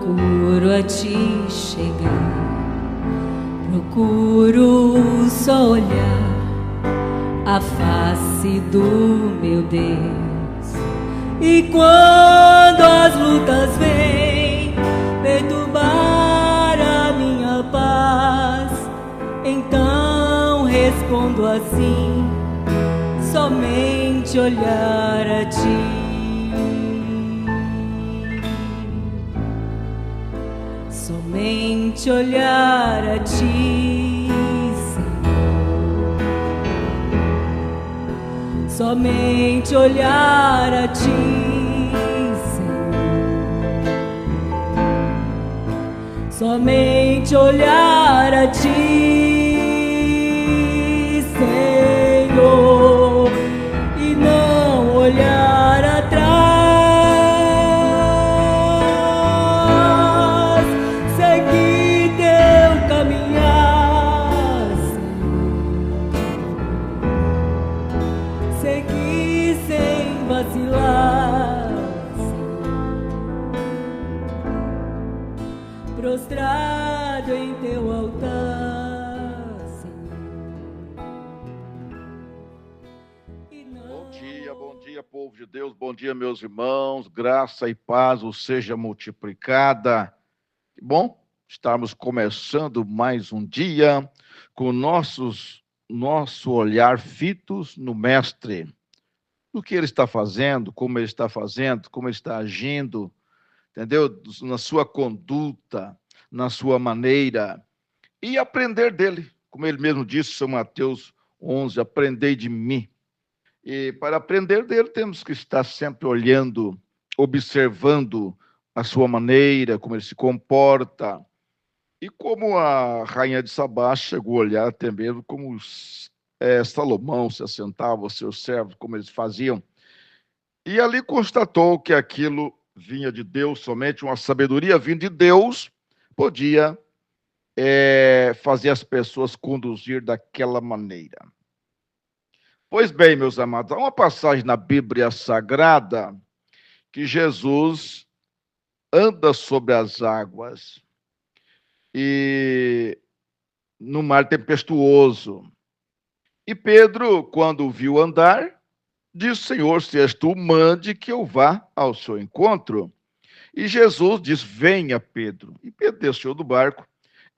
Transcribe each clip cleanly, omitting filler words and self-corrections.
procuro a ti chegar, procuro só olhar a face do meu Deus. E quando as lutas vêm perturbar a minha paz, então respondo assim: somente olhar a ti. Somente olhar a ti, Senhor. Somente olhar a ti, Senhor. Somente olhar a ti, Senhor, e não olhar atrás. Prostrado em teu altar, Senhor. Bom dia, povo de Deus, bom dia, meus irmãos, graça e paz os seja multiplicada. Que bom estarmos começando mais um dia com nosso olhar fitos no Mestre, no que ele está fazendo, como ele está fazendo, como ele está agindo, entendeu? Na sua conduta, na sua maneira, e aprender dele, como ele mesmo disse, São Mateus 11, aprendei de mim. E para aprender dele temos que estar sempre olhando, observando a sua maneira, como ele se comporta, e como a rainha de Sabá chegou a olhar até mesmo como Salomão se assentava, os seus servos, como eles faziam, e ali constatou que aquilo vinha de Deus, somente uma sabedoria vinda de Deus podia fazer as pessoas conduzir daquela maneira. Pois bem, meus amados, há uma passagem na Bíblia Sagrada que Jesus anda sobre as águas e no mar tempestuoso. E Pedro, quando o viu andar, disse: Senhor, se és tu, mande que eu vá ao seu encontro. E Jesus diz: venha, Pedro. E Pedro desceu do barco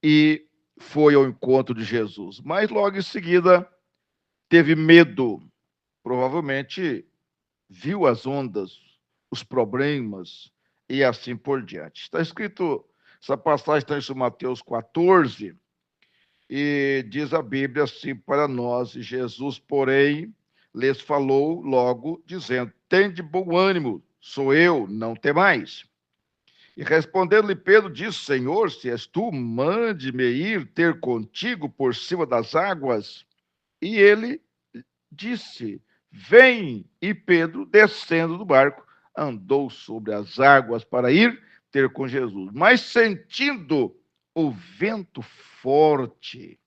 e foi ao encontro de Jesus. Mas logo em seguida teve medo. Provavelmente viu as ondas, os problemas e assim por diante. Está escrito, essa passagem está em Mateus 14, e diz a Bíblia assim para nós: Jesus, porém, lhes falou logo, dizendo: tende bom ânimo, sou eu, não temais. E respondendo-lhe Pedro, disse: Senhor, se és tu, mande-me ir ter contigo por cima das águas. E ele disse: vem. E Pedro, descendo do barco, andou sobre as águas para ir ter com Jesus. Mas sentindo o vento forte,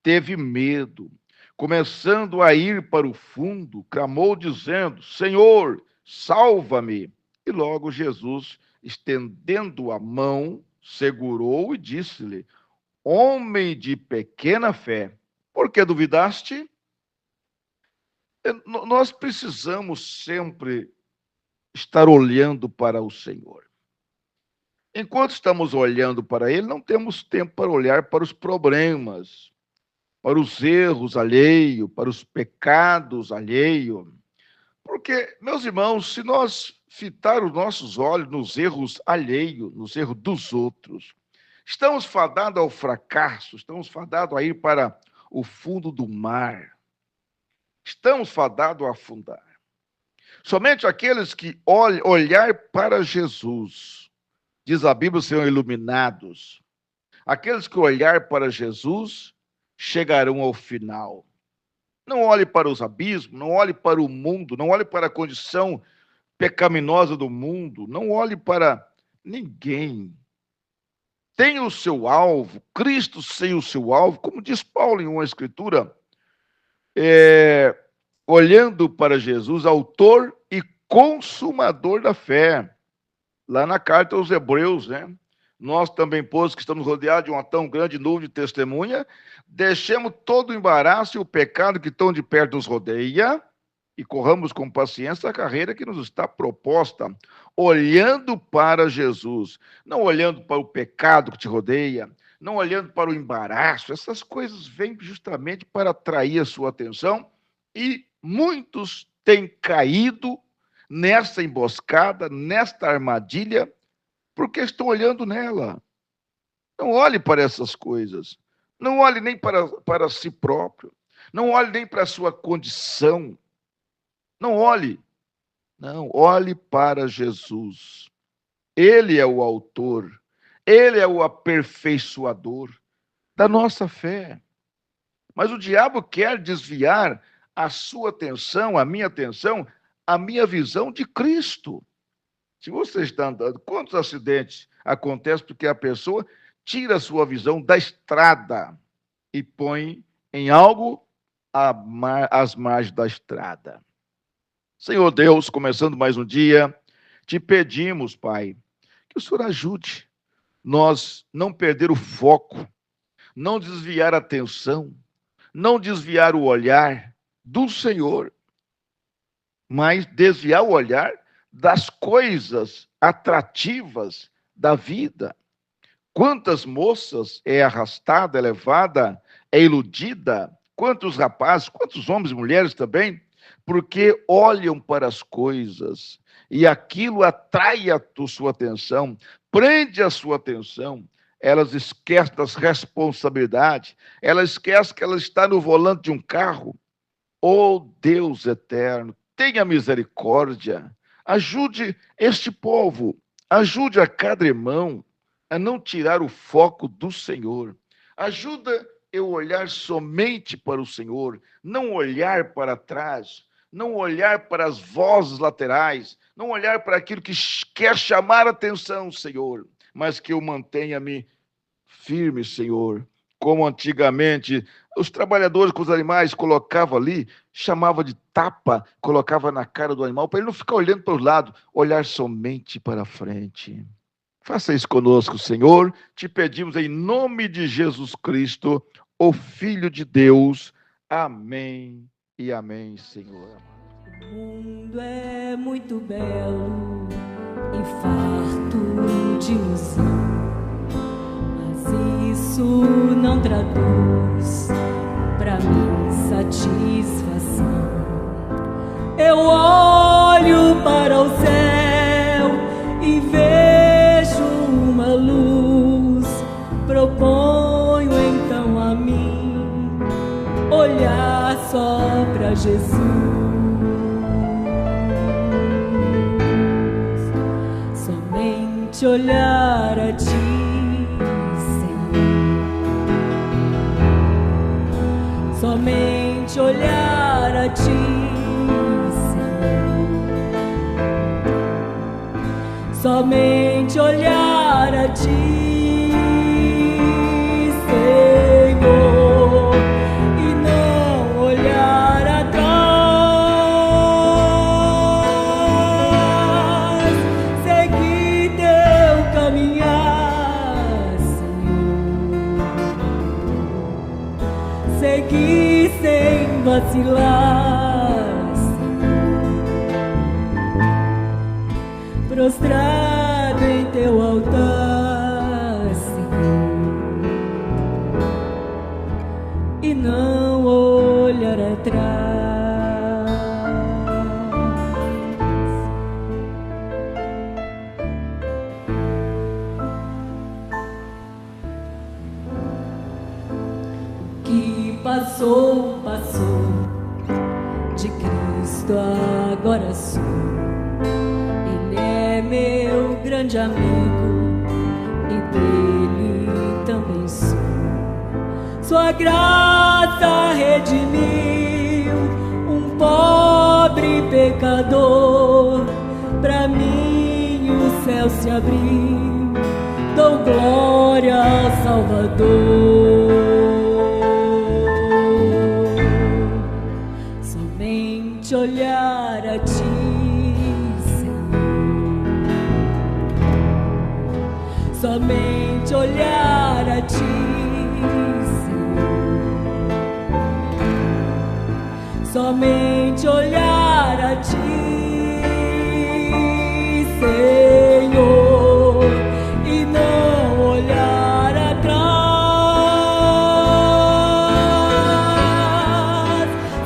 teve medo. Começando a ir para o fundo, clamou dizendo: Senhor, salva-me. E logo Jesus, estendendo a mão, segurou e disse-lhe: homem de pequena fé, por que duvidaste? Nós precisamos sempre estar olhando para o Senhor. Enquanto estamos olhando para Ele, não temos tempo para olhar para os problemas, para os erros alheios, para os pecados alheios. Porque, meus irmãos, se nós fitar os nossos olhos nos erros alheios, nos erros dos outros, estamos fadados ao fracasso, estamos fadados a ir para o fundo do mar. Estamos fadados a afundar. Somente aqueles que olhar para Jesus, diz a Bíblia, serão iluminados. Aqueles que olhar para Jesus chegarão ao final. Não olhe para os abismos, não olhe para o mundo, não olhe para a condição pecaminosa do mundo, não olhe para ninguém. Tenha o seu alvo, Cristo sem o seu alvo, como diz Paulo em uma escritura, olhando para Jesus, autor e consumador da fé, lá na carta aos Hebreus, né? Nós também, pois, que estamos rodeados de uma tão grande nuvem de testemunha, deixemos todo o embaraço e o pecado que tão de perto nos rodeia e corramos com paciência a carreira que nos está proposta, olhando para Jesus, não olhando para o pecado que te rodeia, não olhando para o embaraço. Essas coisas vêm justamente para atrair a sua atenção e muitos têm caído nessa emboscada, nesta armadilha, porque estão olhando nela. Não olhe para essas coisas. Não olhe nem para si próprio. Não olhe nem para a sua condição. Não olhe. Não, olhe para Jesus. Ele é o autor. Ele é o aperfeiçoador da nossa fé. Mas o diabo quer desviar a sua atenção, a minha visão de Cristo. Se você está andando, quantos acidentes acontecem porque a pessoa tira a sua visão da estrada e põe em algo às margens da estrada? Senhor Deus, começando mais um dia, te pedimos, Pai, que o Senhor ajude nós não perder o foco, não desviar a atenção, não desviar o olhar do Senhor, mas desviar o olhar das coisas atrativas da vida. Quantas moças é arrastada, é levada, é iludida? Quantos rapazes, quantos homens e mulheres também? Porque olham para as coisas e aquilo atrai a sua atenção, prende a sua atenção. Elas esquecem das responsabilidades, elas esquecem que ela está no volante de um carro. Oh Deus eterno, tenha misericórdia. Ajude este povo, ajude a cada irmão a não tirar o foco do Senhor. Ajuda eu olhar somente para o Senhor, não olhar para trás, não olhar para as vozes laterais, não olhar para aquilo que quer chamar a atenção, Senhor, mas que eu mantenha-me firme, Senhor. Como antigamente, os trabalhadores com os animais colocavam ali, chamava de tapa, colocava na cara do animal, para ele não ficar olhando para os lados, olhar somente para frente. Faça isso conosco, Senhor. Te pedimos em nome de Jesus Cristo, o Filho de Deus. Amém e amém, Senhor. O mundo é muito belo e farto de ilusão, isso não traduz pra mim satisfação. Eu olho para o céu e vejo uma luz. Proponho então a mim olhar só pra Jesus, somente olhar a Ti. Somente olhar a Ti, Senhor. Somente olhar a Ti, Senhor, e não olhar atrás. Seguir Teu caminhar, Senhor. Seguir sem vacilar, prostrado em Teu altar, Senhor, e não olhar atrás. O que passou, passou, de Cristo agora sou. Ele é meu grande amigo e dele também sou. Sua graça redimiu um pobre pecador. Pra mim o céu se abriu, dou glória ao Salvador. Somente olhar a Ti, Senhor. Somente somente olhar a ti, Senhor, e não olhar atrás,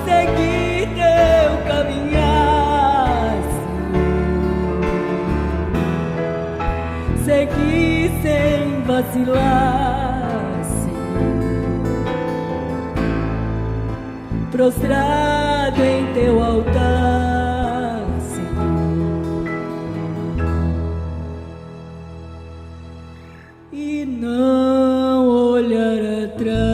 seguir teu caminhar, Senhor, seguir sem vacilar, Senhor, prostrado em teu altar, Senhor, e não olhar atrás.